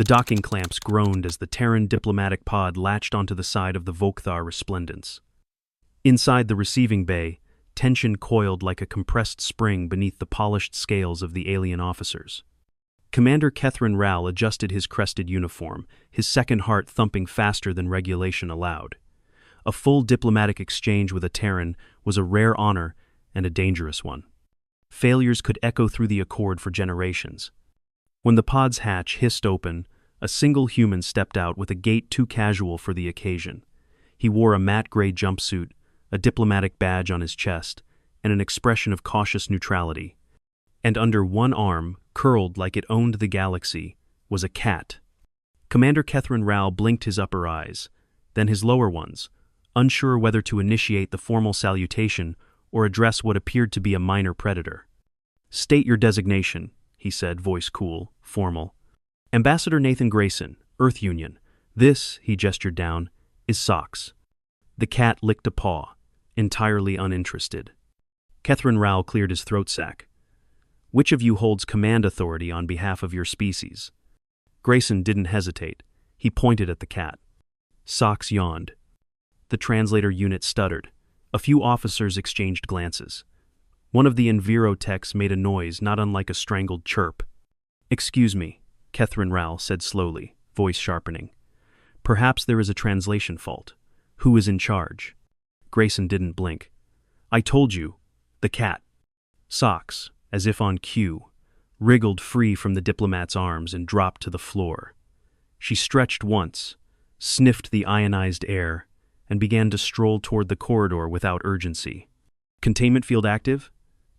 The docking clamps groaned as the Terran diplomatic pod latched onto the side of the Vokthar Resplendence. Inside the receiving bay, tension coiled like a compressed spring beneath the polished scales of the alien officers. Commander Kethrin Rao adjusted his crested uniform, his second heart thumping faster than regulation allowed. A full diplomatic exchange with a Terran was a rare honor and a dangerous one. Failures could echo through the Accord for generations. When the pod's hatch hissed open, a single human stepped out with a gait too casual for the occasion. He wore a matte gray jumpsuit, a diplomatic badge on his chest, and an expression of cautious neutrality. And under one arm, curled like it owned the galaxy, was a cat. Commander Kethrin Rao blinked his upper eyes, then his lower ones, unsure whether to initiate the formal salutation or address what appeared to be a minor predator. "State your designation," he said, voice cool, formal. "Ambassador Nathan Grayson, Earth Union. This," he gestured down, "is Socks." The cat licked a paw, entirely uninterested. Kethrin Rao cleared his throat sac. "Which of you holds command authority on behalf of your species?" Grayson didn't hesitate. He pointed at the cat. Socks yawned. The translator unit stuttered. A few officers exchanged glances. One of the Envirotechs made a noise not unlike a strangled chirp. "Excuse me," Kethrin Rao said slowly, voice sharpening. "Perhaps there is a translation fault. Who is in charge?" Grayson didn't blink. "I told you. The cat." Socks, as if on cue, wriggled free from the diplomat's arms and dropped to the floor. She stretched once, sniffed the ionized air, and began to stroll toward the corridor without urgency. "Containment field active?"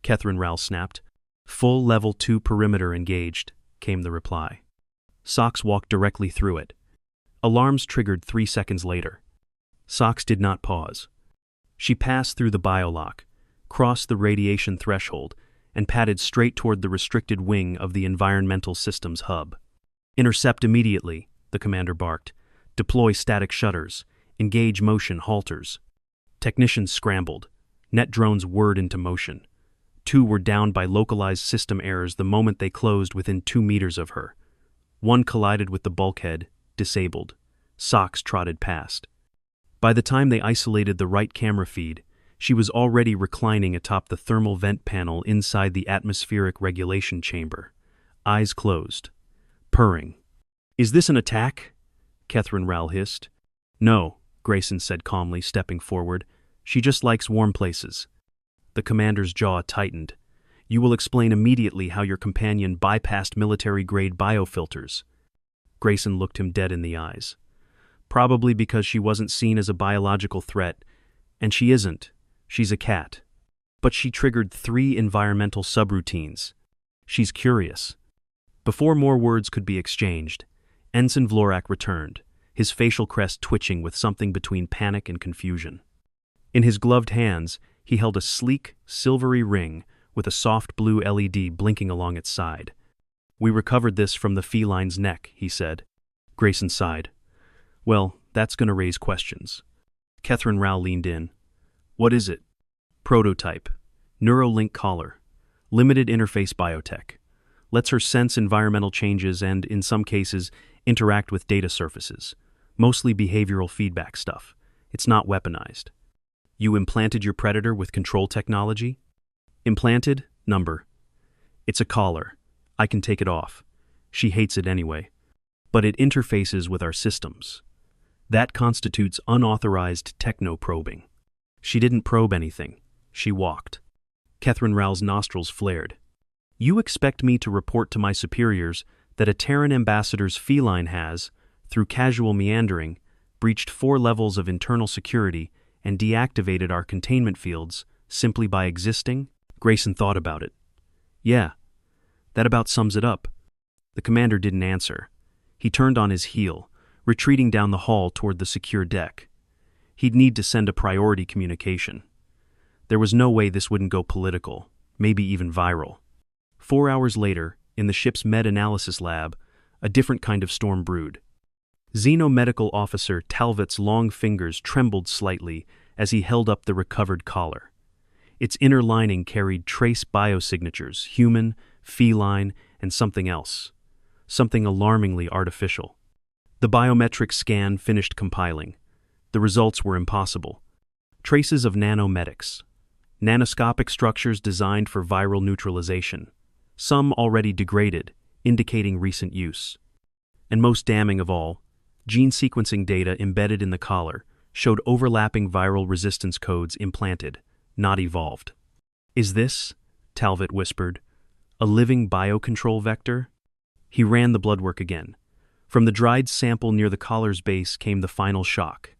Kethrin Rao snapped. "Full level 2 perimeter engaged," came the reply. Socks walked directly through it. Alarms triggered 3 seconds later. Socks did not pause. She passed through the biolock, crossed the radiation threshold, and padded straight toward the restricted wing of the environmental systems hub. "Intercept immediately," the commander barked. "Deploy static shutters. Engage motion halters." Technicians scrambled. Net drones whirred into motion. 2 were downed by localized system errors the moment they closed within 2 meters of her. 1 collided with the bulkhead, disabled. Socks trotted past. By the time they isolated the right camera feed, she was already reclining atop the thermal vent panel inside the atmospheric regulation chamber. Eyes closed. Purring. "Is this an attack?" Kethrin Rao hissed. "No," Grayson said calmly, stepping forward. "She just likes warm places." The commander's jaw tightened. "You will explain immediately how your companion bypassed military-grade biofilters." Grayson looked him dead in the eyes. "Probably because she wasn't seen as a biological threat, and she isn't. She's a cat. But she triggered 3 environmental subroutines. She's curious." Before more words could be exchanged, Ensign Vlorak returned, his facial crest twitching with something between panic and confusion. In his gloved hands, he held a sleek, silvery ring with a soft blue LED blinking along its side. "We recovered this from the feline's neck," he said. Grayson sighed. "Well, that's going to raise questions." Kethrin Rao leaned in. "What is it?" "Prototype. Neurolink collar. Limited interface biotech. Lets her sense environmental changes and, in some cases, interact with data surfaces. Mostly behavioral feedback stuff. It's not weaponized." "You implanted your predator with control technology?" "Implanted? Number. It's a collar. I can take it off. She hates it anyway. But it interfaces with our systems. That constitutes unauthorized techno-probing." "She didn't probe anything. She walked." Kethrin Rao's nostrils flared. "You expect me to report to my superiors that a Terran ambassador's feline has, through casual meandering, breached 4 levels of internal security and deactivated our containment fields simply by existing?" Grayson thought about it. "Yeah, that about sums it up." The commander didn't answer. He turned on his heel, retreating down the hall toward the secure deck. He'd need to send a priority communication. There was no way this wouldn't go political, maybe even viral. 4 hours later, in the ship's med-analysis lab, a different kind of storm brewed. Xenomedical Officer Talvot's long fingers trembled slightly as he held up the recovered collar. Its inner lining carried trace biosignatures, human, feline, and something else. something alarmingly artificial. The biometric scan finished compiling. The results were impossible. Traces of nanomedics, nanoscopic structures designed for viral neutralization, some already degraded, indicating recent use. And most damning of all, gene sequencing data embedded in the collar showed overlapping viral resistance codes implanted, not evolved. "Is this," Talbot whispered, "a living biocontrol vector?" He ran the bloodwork again. From the dried sample near the collar's base came the final shock.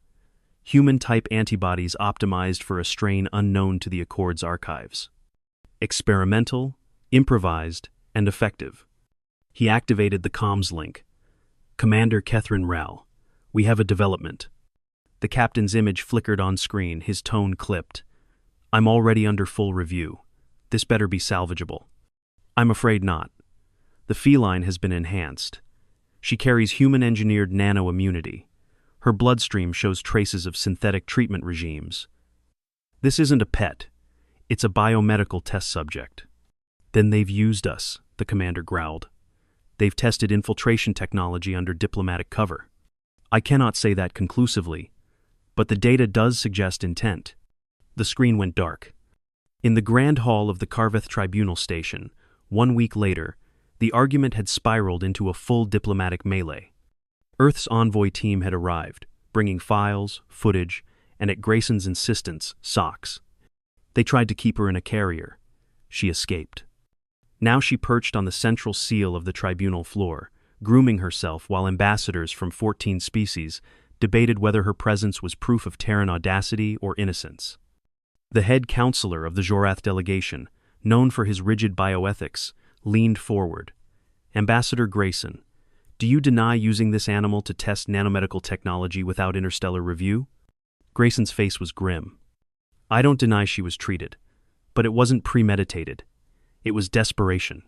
Human-type antibodies optimized for a strain unknown to the Accord's archives. Experimental, improvised, and effective. He activated the comms link. "Commander Catherine Rowell, we have a development." The captain's image flickered on screen, his tone clipped. "I'm already under full review. This better be salvageable." "I'm afraid not. The feline has been enhanced. She carries human-engineered nano-immunity. Her bloodstream shows traces of synthetic treatment regimes. This isn't a pet. It's a biomedical test subject." "Then they've used us," the commander growled. "They've tested infiltration technology under diplomatic cover." "I cannot say that conclusively, but the data does suggest intent." The screen went dark. In the grand hall of the Carveth Tribunal Station, 1 week later, the argument had spiraled into a full diplomatic melee. Earth's envoy team had arrived, bringing files, footage, and at Grayson's insistence, socks. They tried to keep her in a carrier. She escaped. Now she perched on the central seal of the tribunal floor, grooming herself while ambassadors from 14 species debated whether her presence was proof of Terran audacity or innocence. The head counselor of the Jorath delegation, known for his rigid bioethics, leaned forward. "Ambassador Grayson, do you deny using this animal to test nanomedical technology without interstellar review?" Grayson's face was grim. "I don't deny she was treated, but it wasn't premeditated. It was desperation.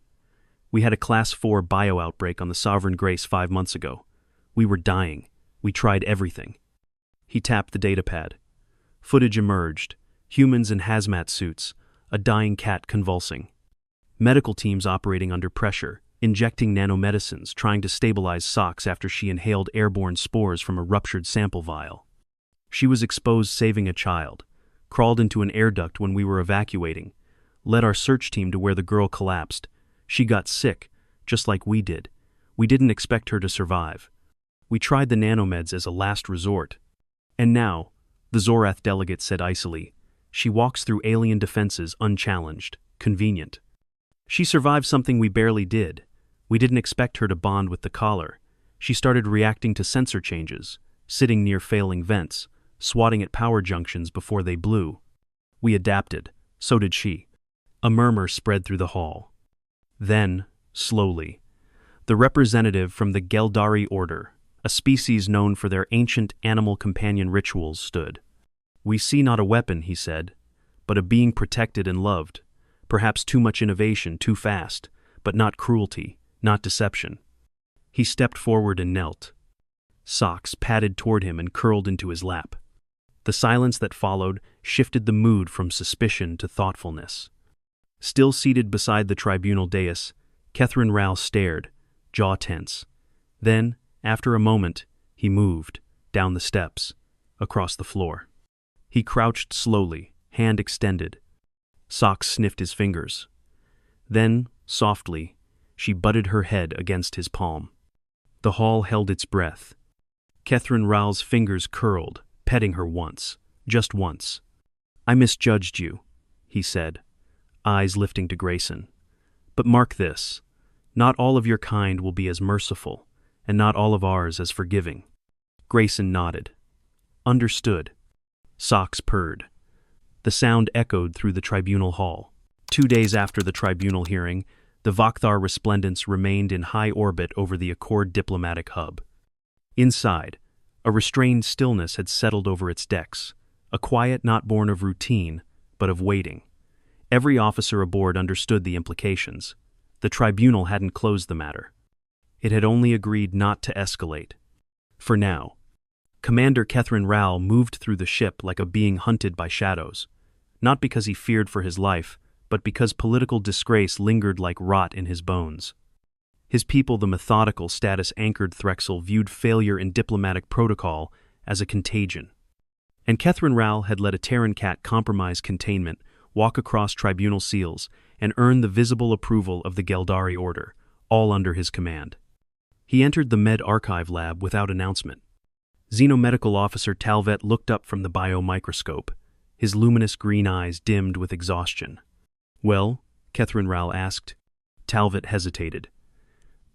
We had a Class 4 bio outbreak on the Sovereign Grace 5 months ago. We were dying. We tried everything." He tapped the datapad. Footage emerged, humans in hazmat suits, a dying cat convulsing. Medical teams operating under pressure, injecting nanomedicines, trying to stabilize Socks after she inhaled airborne spores from a ruptured sample vial. She was exposed saving a child, crawled into an air duct when we were evacuating, led our search team to where the girl collapsed. She got sick, just like we did. We didn't expect her to survive. We tried the nanomeds as a last resort. And now, the Zorath delegate said icily, she walks through alien defenses unchallenged, convenient. She survived something we barely did. We didn't expect her to bond with the collar. She started reacting to sensor changes, sitting near failing vents, swatting at power junctions before they blew. We adapted. So did she. A murmur spread through the hall. Then, slowly, the representative from the Geldari Order, a species known for their ancient animal companion rituals, stood. "We see not a weapon," he said, "but a being protected and loved. Perhaps too much innovation, too fast, but not cruelty, not deception." He stepped forward and knelt. Socks padded toward him and curled into his lap. The silence that followed shifted the mood from suspicion to thoughtfulness. Still seated beside the tribunal dais, Catherine Rowell stared, jaw tense. Then, after a moment, he moved, down the steps, across the floor. He crouched slowly, hand extended. Socks sniffed his fingers. Then, softly, she butted her head against his palm. The hall held its breath. Catherine Rowell's fingers curled, petting her once, just once. "I misjudged you," he said, eyes lifting to Grayson. "But mark this, not all of your kind will be as merciful, and not all of ours as forgiving." Grayson nodded. "Understood." Socks purred. The sound echoed through the tribunal hall. 2 days after the tribunal hearing, the Vakthar Resplendence remained in high orbit over the Accord diplomatic hub. Inside, a restrained stillness had settled over its decks, a quiet not born of routine, but of waiting. Every officer aboard understood the implications. The tribunal hadn't closed the matter. It had only agreed not to escalate. For now. Commander Catherine Rowell moved through the ship like a being hunted by shadows, not because he feared for his life, but because political disgrace lingered like rot in his bones. His people, the methodical, status-anchored Threxel, viewed failure in diplomatic protocol as a contagion. And Catherine Rowell had let a Terran cat compromise containment, walk across tribunal seals, and earn the visible approval of the Geldari Order, all under his command. He entered the Med Archive lab without announcement. Xenomedical Officer Talvet looked up from the biomicroscope, his luminous green eyes dimmed with exhaustion. "Well?" Catherine Rowell asked. Talvet hesitated.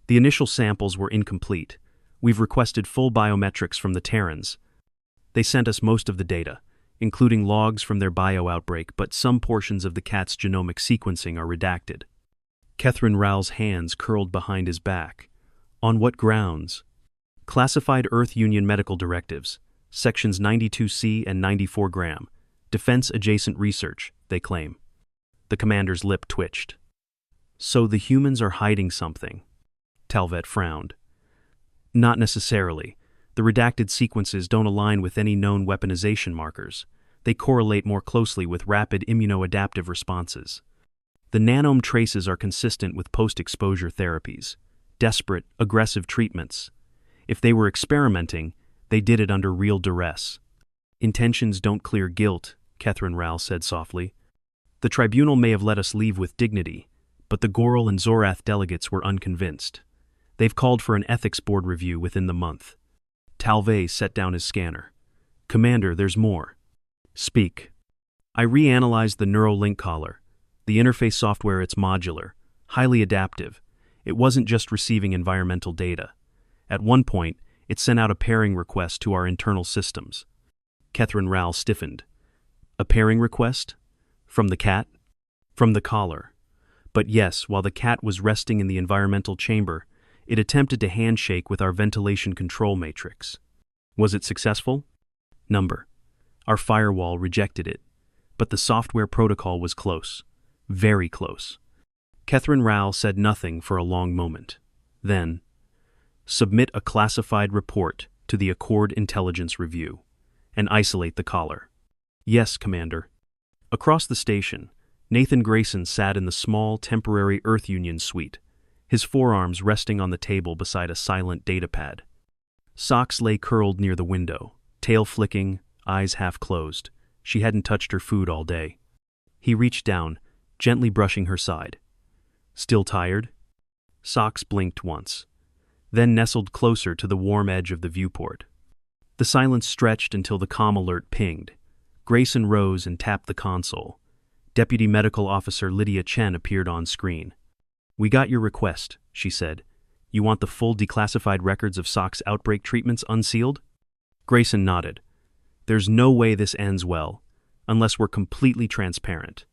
"The initial samples were incomplete. We've requested full biometrics from the Terrans. They sent us most of the data, including logs from their bio-outbreak, but some portions of the cat's genomic sequencing are redacted." Catherine Rowell's hands curled behind his back. "On what grounds?" "Classified Earth Union Medical Directives, Sections 92C and 94 Gram. Defense-adjacent research, they claim." The commander's lip twitched. "So the humans are hiding something?" Talvet frowned. "Not necessarily. The redacted sequences don't align with any known weaponization markers. They correlate more closely with rapid immunoadaptive responses. The nanome traces are consistent with post-exposure therapies, desperate, aggressive treatments. If they were experimenting, they did it under real duress." "Intentions don't clear guilt," Catherine Rowell said softly. "The tribunal may have let us leave with dignity, but the Goral and Zorath delegates were unconvinced. They've called for an ethics board review within the month." Talvet set down his scanner. "Commander, there's more." "Speak." "I reanalyzed the Neuralink collar. The interface software, it's modular, highly adaptive. It wasn't just receiving environmental data. At one point, it sent out a pairing request to our internal systems." Catherine Rowell stiffened. "A pairing request? From the cat?" "From the collar. But yes, while the cat was resting in the environmental chamber, it attempted to handshake with our ventilation control matrix. Was it successful?" "Number. Our firewall rejected it, but the software protocol was close. Very close." Catherine Rowell said nothing for a long moment. Then, "Submit a classified report to the Accord Intelligence Review, and isolate the collar." "Yes, Commander." Across the station, Nathan Grayson sat in the small, temporary Earth Union suite, his forearms resting on the table beside a silent datapad. Socks lay curled near the window, tail flicking, eyes half closed. She hadn't touched her food all day. He reached down, gently brushing her side. "Still tired?" Socks blinked once, then nestled closer to the warm edge of the viewport. The silence stretched until the comm alert pinged. Grayson rose and tapped the console. Deputy Medical Officer Lydia Chen appeared on screen. "We got your request," she said. "You want the full declassified records of Sock's outbreak treatments unsealed?" Grayson nodded. "There's no way this ends well, unless we're completely transparent."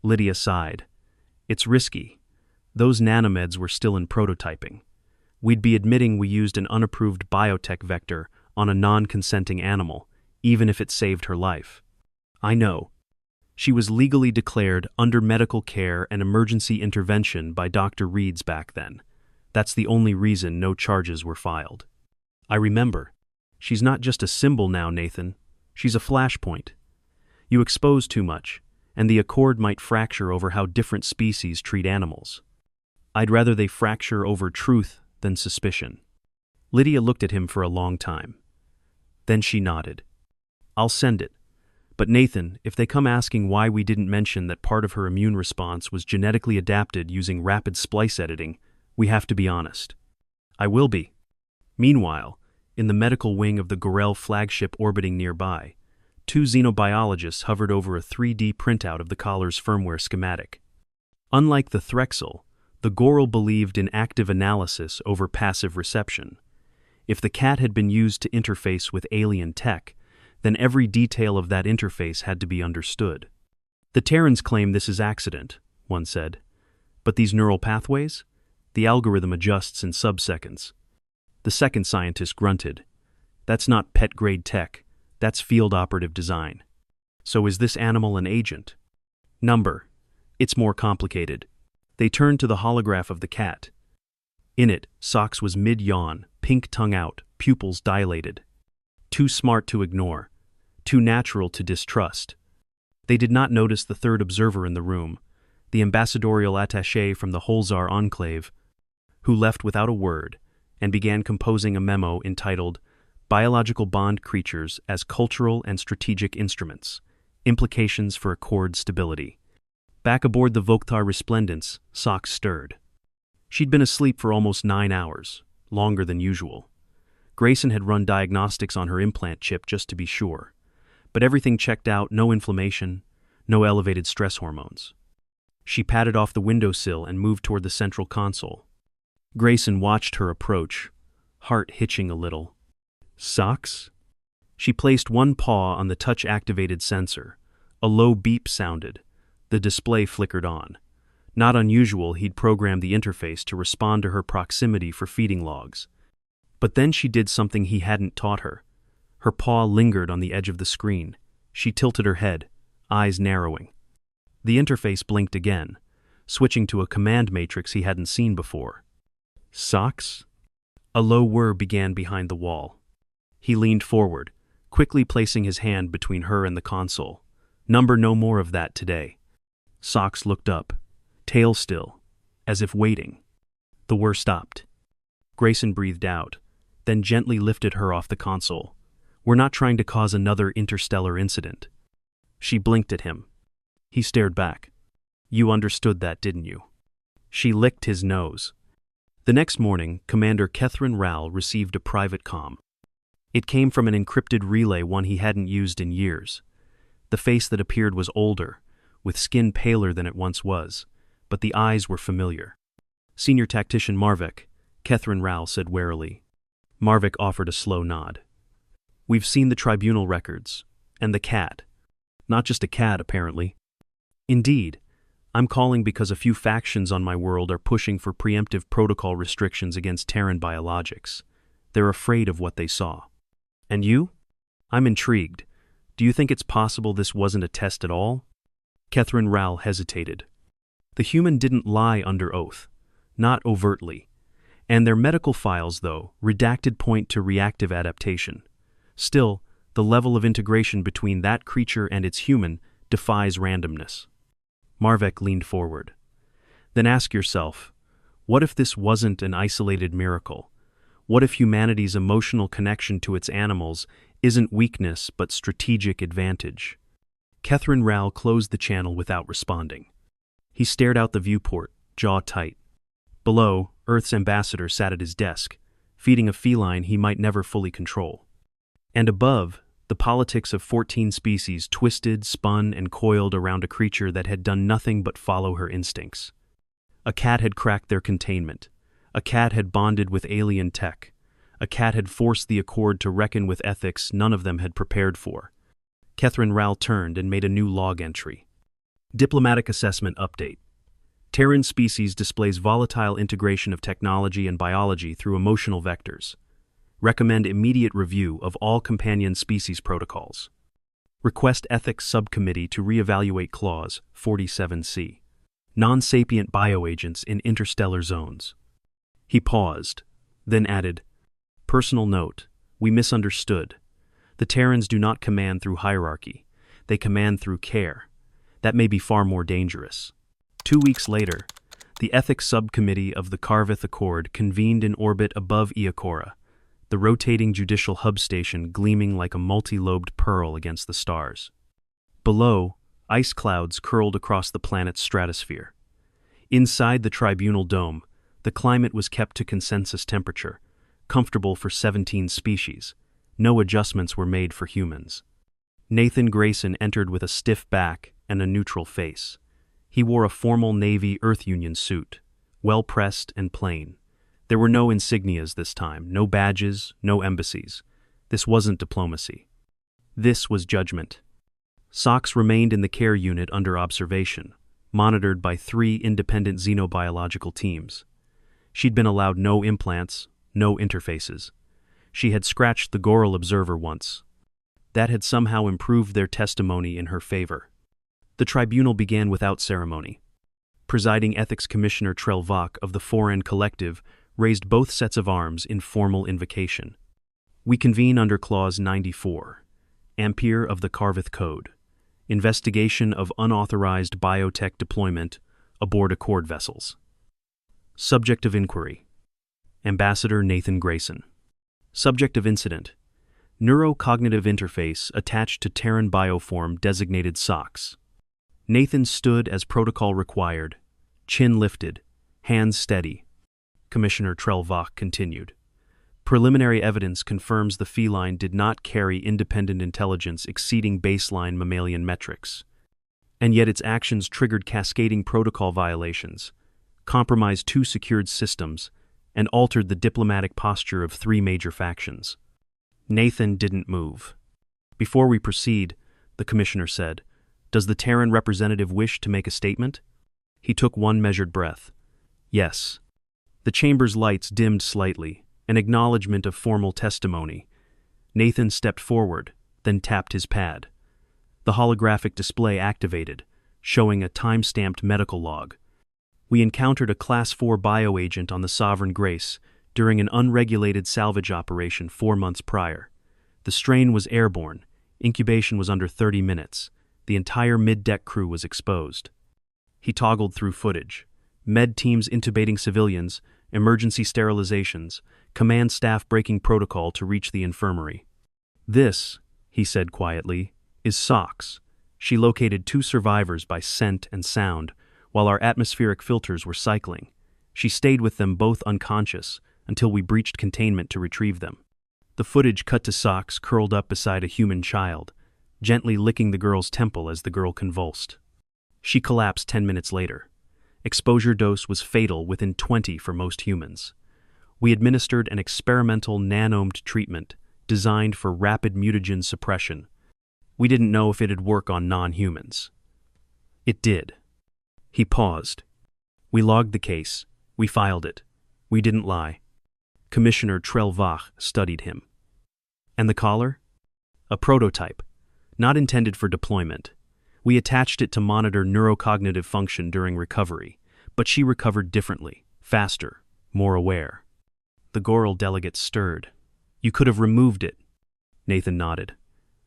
Lydia sighed. "It's risky. Those nanomeds were still in prototyping. We'd be admitting we used an unapproved biotech vector on a non-consenting animal, even if it saved her life." "I know. She was legally declared under medical care and emergency intervention by Dr. Reeds back then. That's the only reason no charges were filed." "I remember. She's not just a symbol now, Nathan. She's a flashpoint. You expose too much, and the Accord might fracture over how different species treat animals. I'd rather they fracture over truth than suspicion." Lydia looked at him for a long time. Then she nodded. "I'll send it. But Nathan, if they come asking why we didn't mention that part of her immune response was genetically adapted using rapid splice editing, we have to be honest." "I will be." Meanwhile, in the medical wing of the Gorel flagship orbiting nearby, two xenobiologists hovered over a 3D printout of the collar's firmware schematic. Unlike the Threxel, the Gorel believed in active analysis over passive reception. If the cat had been used to interface with alien tech, then every detail of that interface had to be understood. "The Terrans claim this is accident," one said. "But these neural pathways? The algorithm adjusts in sub-seconds." The second scientist grunted. "That's not pet-grade tech. That's field operative design." "So is this animal an agent?" "Number. It's more complicated." They turned to the holograph of the cat. In it, Socks was mid-yawn, pink tongue out, pupils dilated. Too smart to ignore. Too natural to distrust. They did not notice the third observer in the room, the ambassadorial attaché from the Holzar enclave. who left without a word and began composing a memo entitled Biological Bond Creatures as Cultural and Strategic Instruments, Implications for Accord Stability. Back aboard the Vokhtar Resplendence, Socks stirred. She'd been asleep for almost 9 hours, longer than usual. Grayson had run diagnostics on her implant chip just to be sure. But everything checked out, no inflammation, no elevated stress hormones. She patted off the windowsill and moved toward the central console. Grayson watched her approach, heart hitching a little. Socks? She placed one paw on the touch-activated sensor. A low beep sounded. The display flickered on. Not unusual, he'd programmed the interface to respond to her proximity for feeding logs. But then she did something he hadn't taught her. Her paw lingered on the edge of the screen. She tilted her head, eyes narrowing. The interface blinked again, switching to a command matrix he hadn't seen before. Socks? A low whir began behind the wall. He leaned forward, quickly placing his hand between her and the console. Number no more of that today. Socks looked up, tail still, as if waiting. The whir stopped. Grayson breathed out, then gently lifted her off the console. We're not trying to cause another interstellar incident. She blinked at him. He stared back. You understood that, didn't you? She licked his nose. The next morning, Commander Catherine Rowell received a private comm. It came from an encrypted relay, one he hadn't used in years. The face that appeared was older, with skin paler than it once was, but the eyes were familiar. Senior Tactician Marvik, Catherine Rowell said warily. Marvik offered a slow nod. We've seen the tribunal records, and the cat. Not just a cat, apparently. Indeed, I'm calling because a few factions on my world are pushing for preemptive protocol restrictions against Terran biologics. They're afraid of what they saw. And you? I'm intrigued. Do you think it's possible this wasn't a test at all? Catherine Rowell hesitated. The human didn't lie under oath. Not overtly. And their medical files, though, redacted point to reactive adaptation. Still, the level of integration between that creature and its human defies randomness. Marvik leaned forward. Then ask yourself, what if this wasn't an isolated miracle? What if humanity's emotional connection to its animals isn't weakness but strategic advantage? Catherine Rowell closed the channel without responding. He stared out the viewport, jaw tight. Below, Earth's ambassador sat at his desk, feeding a feline he might never fully control. And above, the politics of 14 species twisted, spun, and coiled around a creature that had done nothing but follow her instincts. A cat had cracked their containment. A cat had bonded with alien tech. A cat had forced the Accord to reckon with ethics none of them had prepared for. Catherine Rowell turned and made a new log entry. Diplomatic Assessment Update. Terran species displays volatile integration of technology and biology through emotional vectors. Recommend immediate review of all companion species protocols. Request Ethics Subcommittee to reevaluate Clause 47C. Non-sapient bioagents in interstellar zones. He paused, then added, Personal note, we misunderstood. The Terrans do not command through hierarchy. They command through care. That may be far more dangerous. 2 weeks later, the Ethics Subcommittee of the Karvith Accord convened in orbit above Iacora, the rotating judicial hub station gleaming like a multi-lobed pearl against the stars. Below, ice clouds curled across the planet's stratosphere. Inside the tribunal dome, the climate was kept to consensus temperature, comfortable for 17 species. No adjustments were made for humans. Nathan Grayson entered with a stiff back and a neutral face. He wore a formal Navy Earth Union suit, well-pressed and plain. There were no insignias this time, no badges, no embassies. This wasn't diplomacy. This was judgment. Socks remained in the care unit under observation, monitored by 3 independent xenobiological teams. She'd been allowed no implants, no interfaces. She had scratched the Goral observer once. That had somehow improved their testimony in her favor. The tribunal began without ceremony. Presiding Ethics Commissioner Trelvak of the Foreign Collective raised both sets of arms in formal invocation. We convene under Clause 94, Ampere of the Karvith Code, investigation of unauthorized biotech deployment aboard Accord vessels. Subject of inquiry, Ambassador Nathan Grayson. Subject of incident: neurocognitive interface attached to Terran bioform designated SOX. Nathan stood as protocol required, chin lifted, hands steady. Commissioner Trelvach continued. Preliminary evidence confirms the feline did not carry independent intelligence exceeding baseline mammalian metrics. And yet its actions triggered cascading protocol violations, compromised 2 secured systems, and altered the diplomatic posture of 3 major factions. Nathan didn't move. Before we proceed, the commissioner said, does the Terran representative wish to make a statement? He took one measured breath. Yes. The chamber's lights dimmed slightly, an acknowledgement of formal testimony. Nathan stepped forward, then tapped his pad. The holographic display activated, showing a time-stamped medical log. We encountered a Class 4 bioagent on the Sovereign Grace during an unregulated salvage operation 4 months prior. The strain was airborne, incubation was under 30 minutes, the entire mid-deck crew was exposed. He toggled through footage. Med teams intubating civilians, emergency sterilizations, command staff breaking protocol to reach the infirmary. This, he said quietly, is SOX. She located 2 survivors by scent and sound, while our atmospheric filters were cycling. She stayed with them both unconscious until we breached containment to retrieve them. The footage cut to SOX curled up beside a human child, gently licking the girl's temple as the girl convulsed. She collapsed 10 minutes later. Exposure dose was fatal within 20 for most humans. We administered an experimental nanomed treatment designed for rapid mutagen suppression. We didn't know if it'd work on non-humans. It did. He paused. We logged the case. We filed it. We didn't lie. Commissioner Trelvach studied him. And the collar? A prototype, not intended for deployment. We attached it to monitor neurocognitive function during recovery, but she recovered differently, faster, more aware. The Goral delegate stirred. You could have removed it. Nathan nodded.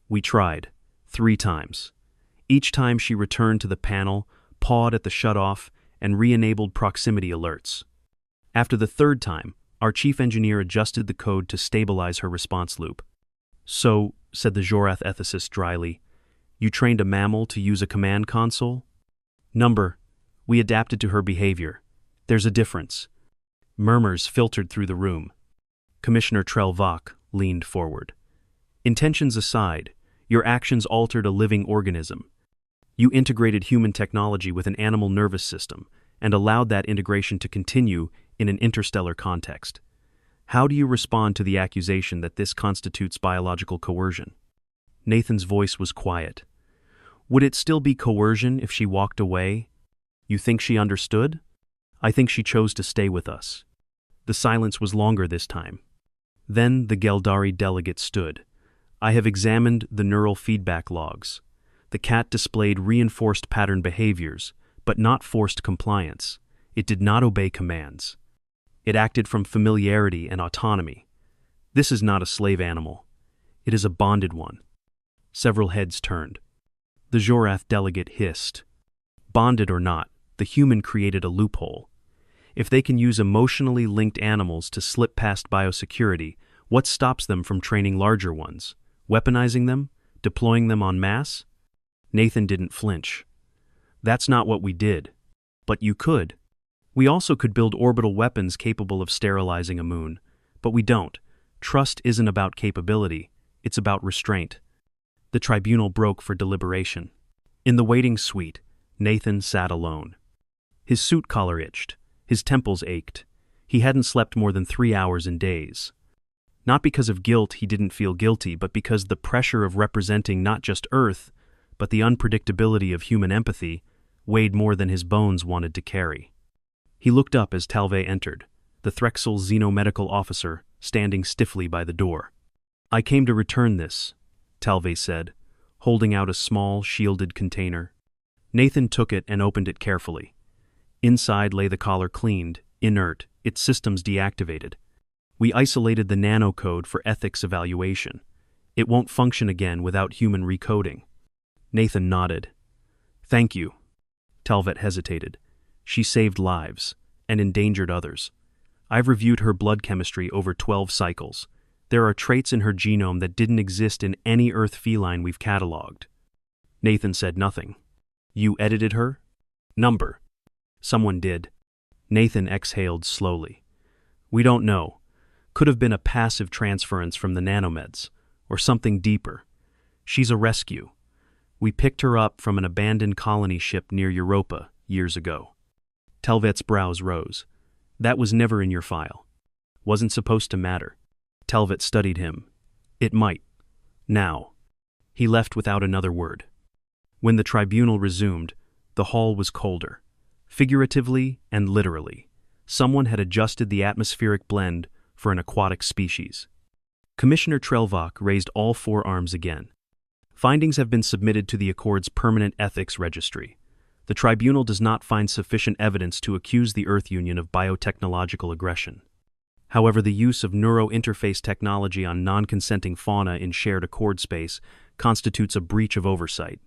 We tried, 3 times. Each time she returned to the panel, pawed at the shutoff, and re-enabled proximity alerts. After the 3rd time, our chief engineer adjusted the code to stabilize her response loop. So, said the Jorath ethicist dryly, you trained a mammal to use a command console? Number, we adapted to her behavior. There's a difference. Murmurs filtered through the room. Commissioner Trelvach leaned forward. Intentions aside, your actions altered a living organism. You integrated human technology with an animal nervous system and allowed that integration to continue in an interstellar context. How do you respond to the accusation that this constitutes biological coercion? Nathan's voice was quiet. Would it still be coercion if she walked away? You think she understood? I think she chose to stay with us. The silence was longer this time. Then the Geldari delegate stood. I have examined the neural feedback logs. The cat displayed reinforced pattern behaviors, but not forced compliance. It did not obey commands. It acted from familiarity and autonomy. This is not a slave animal. It is a bonded one. Several heads turned. The Jorath delegate hissed. Bonded or not, the human created a loophole. If they can use emotionally linked animals to slip past biosecurity, what stops them from training larger ones? Weaponizing them? Deploying them en masse? Nathan didn't flinch. That's not what we did. But you could. We also could build orbital weapons capable of sterilizing a moon. But we don't. Trust isn't about capability. It's about restraint. The tribunal broke for deliberation. In the waiting suite, Nathan sat alone. His suit collar itched. His temples ached. He hadn't slept more than 3 hours in days. Not because of guilt he didn't feel guilty, but because the pressure of representing not just Earth, but the unpredictability of human empathy, weighed more than his bones wanted to carry. He looked up as Talve entered, the Threxel xenomedical officer standing stiffly by the door. I came to return this, Talve said, holding out a small, shielded container. Nathan took it and opened it carefully. Inside lay the collar cleaned, inert, its systems deactivated. We isolated the nanocode for ethics evaluation. It won't function again without human recoding. Nathan nodded. Thank you. Talvet hesitated. She saved lives and endangered others. I've reviewed her blood chemistry over 12 cycles. There are traits in her genome that didn't exist in any Earth feline we've cataloged. Nathan said nothing. You edited her? Number. Someone did. Nathan exhaled slowly. We don't know. Could have been a passive transference from the nanomeds, or something deeper. She's a rescue. We picked her up from an abandoned colony ship near Europa years ago. Telvet's brows rose. That was never in your file. Wasn't supposed to matter. Telvet studied him. It might. Now. He left without another word. When the tribunal resumed, the hall was colder. Figuratively and literally, someone had adjusted the atmospheric blend for an aquatic species. Commissioner Trelvach raised all four arms again. Findings have been submitted to the Accord's Permanent Ethics Registry. The tribunal does not find sufficient evidence to accuse the Earth Union of biotechnological aggression. However, the use of neuro-interface technology on non-consenting fauna in shared Accord space constitutes a breach of oversight.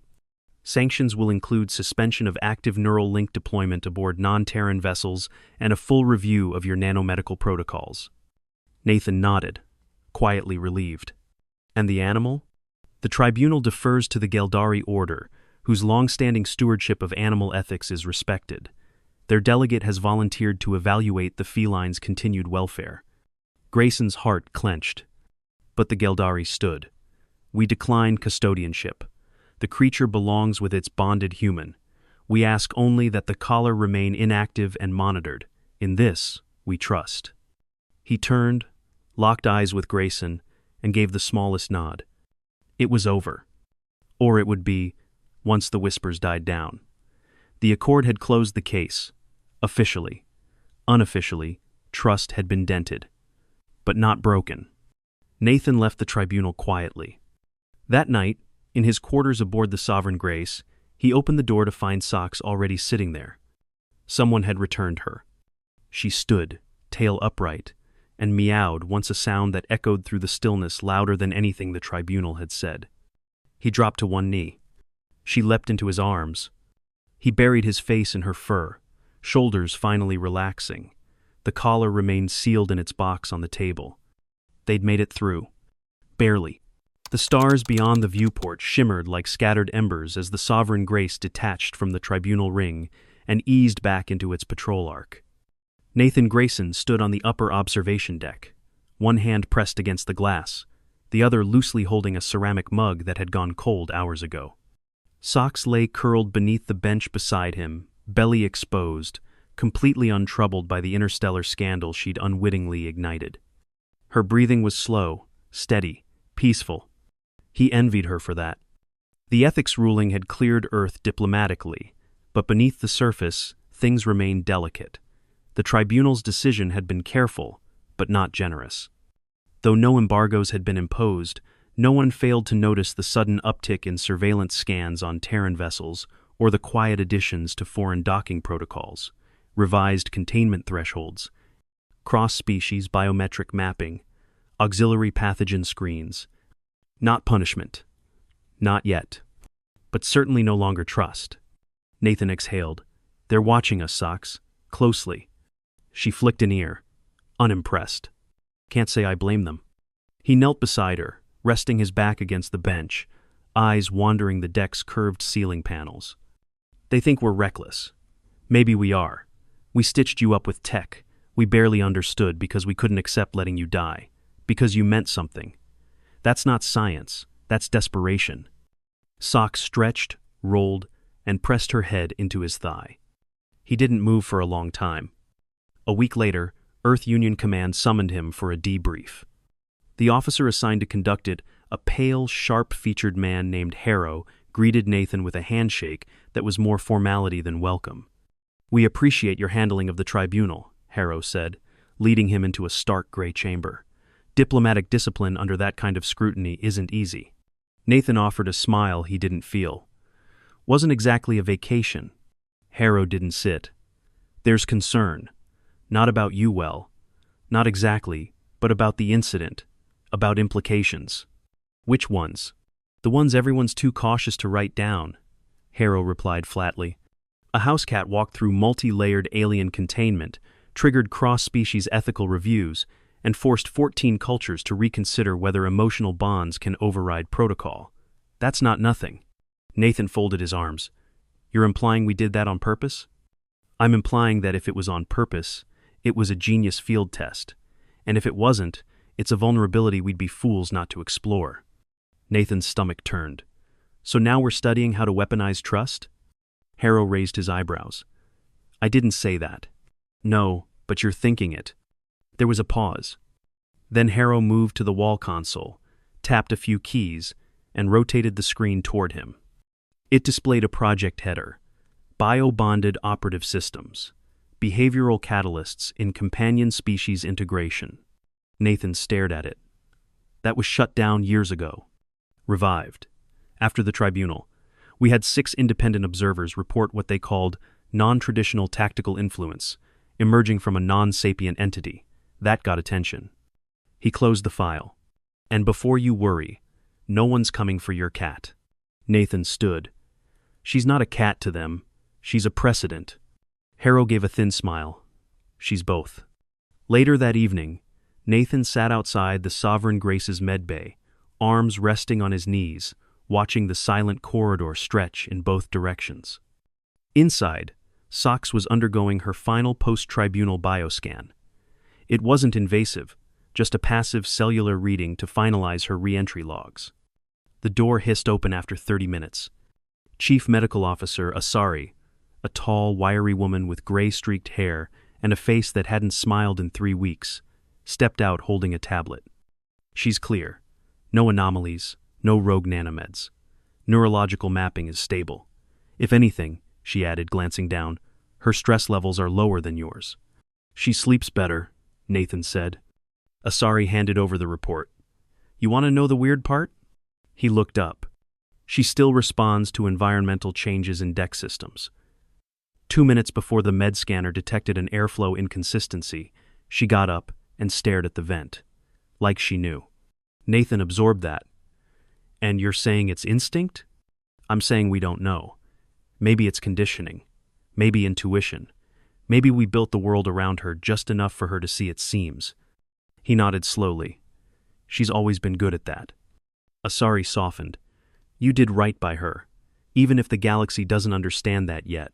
Sanctions will include suspension of active neural link deployment aboard non-Terran vessels and a full review of your nanomedical protocols. Nathan nodded, quietly relieved. And the animal? The tribunal defers to the Geldari Order, whose long-standing stewardship of animal ethics is respected. Their delegate has volunteered to evaluate the feline's continued welfare. Grayson's heart clenched. But the Geldari stood. We decline custodianship. The creature belongs with its bonded human. We ask only that the collar remain inactive and monitored. In this, we trust. He turned, locked eyes with Grayson, and gave the smallest nod. It was over. Or it would be, once the whispers died down. The Accord had closed the case. Officially. Unofficially, trust had been dented. But not broken. Nathan left the tribunal quietly. That night, in his quarters aboard the Sovereign Grace, he opened the door to find Socks already sitting there. Someone had returned her. She stood, tail upright, and meowed once, a sound that echoed through the stillness louder than anything the tribunal had said. He dropped to one knee. She leapt into his arms. He buried his face in her fur, shoulders finally relaxing. The collar remained sealed in its box on the table. They'd made it through. Barely. The stars beyond the viewport shimmered like scattered embers as the Sovereign Grace detached from the tribunal ring and eased back into its patrol arc. Nathan Grayson stood on the upper observation deck, one hand pressed against the glass, the other loosely holding a ceramic mug that had gone cold hours ago. Socks lay curled beneath the bench beside him, belly exposed, completely untroubled by the interstellar scandal she'd unwittingly ignited. Her breathing was slow, steady, peaceful. He envied her for that. The ethics ruling had cleared Earth diplomatically, but beneath the surface, things remained delicate. The tribunal's decision had been careful, but not generous. Though no embargoes had been imposed, no one failed to notice the sudden uptick in surveillance scans on Terran vessels or the quiet additions to foreign docking protocols, revised containment thresholds, cross-species biometric mapping, auxiliary pathogen screens. Not punishment. Not yet. But certainly no longer trust. Nathan exhaled. They're watching us, Socks. Closely. She flicked an ear. Unimpressed. Can't say I blame them. He knelt beside her, resting his back against the bench, eyes wandering the deck's curved ceiling panels. They think we're reckless. Maybe we are. We stitched you up with tech we barely understood because we couldn't accept letting you die. Because you meant something. That's not science. That's desperation. Socks stretched, rolled, and pressed her head into his thigh. He didn't move for a long time. A week later, Earth Union Command summoned him for a debrief. The officer assigned to conduct it, a pale, sharp-featured man named Harrow, greeted Nathan with a handshake that was more formality than welcome. "We appreciate your handling of the tribunal," Harrow said, leading him into a stark gray chamber. "Diplomatic discipline under that kind of scrutiny isn't easy." Nathan offered a smile he didn't feel. "Wasn't exactly a vacation." Harrow didn't sit. "There's concern. Not about you, well. Not exactly, but about the incident. About implications." "Which ones?" "The ones everyone's too cautious to write down," Harrow replied flatly. "A housecat walked through multi-layered alien containment, triggered cross-species ethical reviews, and forced 14 cultures to reconsider whether emotional bonds can override protocol. That's not nothing. Nathan folded his arms. You're implying we did that on purpose? I'm implying that if it was on purpose, it was a genius field test. And if it wasn't, it's a vulnerability we'd be fools not to explore. Nathan's stomach turned. So now we're studying how to weaponize trust? Harrow raised his eyebrows. I didn't say that. No, but you're thinking it. There was a pause. Then Harrow moved to the wall console, tapped a few keys, and rotated the screen toward him. It displayed a project header. Bio-bonded operative systems. Behavioral catalysts in companion species integration. Nathan stared at it. That was shut down years ago. Revived. After the tribunal, we had 6 independent observers report what they called non-traditional tactical influence, emerging from a non-sapient entity. That got attention. He closed the file. And before you worry, no one's coming for your cat. Nathan stood. She's not a cat to them. She's a precedent. Harrow gave a thin smile. She's both. Later that evening, Nathan sat outside the Sovereign Grace's medbay, arms resting on his knees, watching the silent corridor stretch in both directions. Inside, Sox was undergoing her final post-tribunal bioscan. It wasn't invasive, just a passive cellular reading to finalize her re-entry logs. The door hissed open after 30 minutes. Chief Medical Officer Asari, a tall, wiry woman with gray-streaked hair and a face that hadn't smiled in 3 weeks, stepped out holding a tablet. She's clear. No anomalies, no rogue nanomeds. Neurological mapping is stable. If anything, she added, glancing down, her stress levels are lower than yours. She sleeps better, Nathan said. Asari handed over the report. You want to know the weird part? He looked up. She still responds to environmental changes in deck systems. 2 minutes before the med scanner detected an airflow inconsistency, she got up and stared at the vent. Like she knew. Nathan absorbed that. And you're saying it's instinct? I'm saying we don't know. Maybe it's conditioning. Maybe intuition. Maybe we built the world around her just enough for her to see its seams. He nodded slowly. She's always been good at that. Asari softened. You did right by her, even if the galaxy doesn't understand that yet.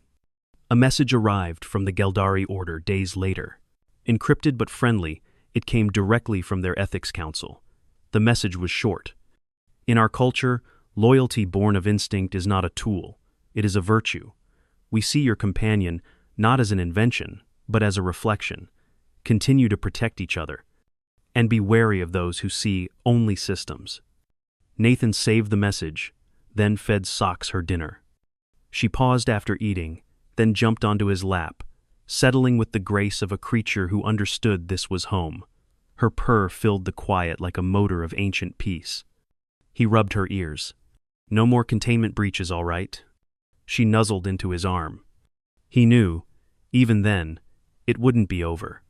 A message arrived from the Geldari Order days later. Encrypted but friendly, it came directly from their ethics council. The message was short. In our culture, loyalty born of instinct is not a tool. It is a virtue. We see your companion not as an invention, but as a reflection. Continue to protect each other. And be wary of those who see only systems. Nathan saved the message, then fed Sox her dinner. She paused after eating, then jumped onto his lap, settling with the grace of a creature who understood this was home. Her purr filled the quiet like a motor of ancient peace. He rubbed her ears. No more containment breaches, all right? She nuzzled into his arm. He knew, even then, it wouldn't be over.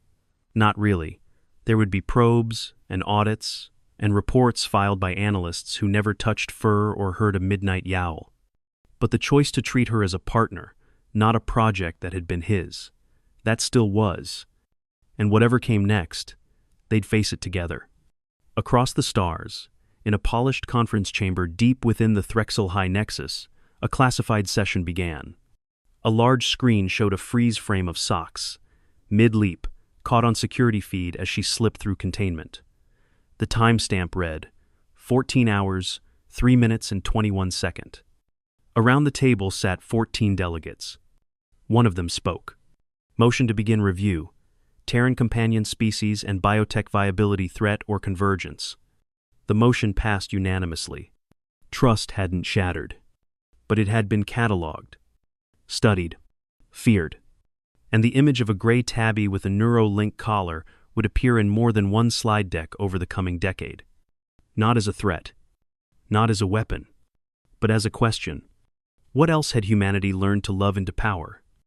Not really. There would be probes and audits and reports filed by analysts who never touched fur or heard a midnight yowl. But the choice to treat her as a partner, not a project that had been his, that still was. And whatever came next, they'd face it together. Across the stars, in a polished conference chamber deep within the Threxel High Nexus, a classified session began. A large screen showed a freeze frame of Sox, mid-leap, caught on security feed as she slipped through containment. The timestamp read, 14 hours, 3 minutes and 21 seconds. Around the table sat 14 delegates. One of them spoke. Motion to begin review. Terran companion species and biotech viability threat or convergence. The motion passed unanimously. Trust hadn't shattered. But it had been catalogued, studied, feared. And the image of a gray tabby with a Neuralink collar would appear in more than one slide deck over the coming decade. Not as a threat, not as a weapon, but as a question. What else had humanity learned to love and to power?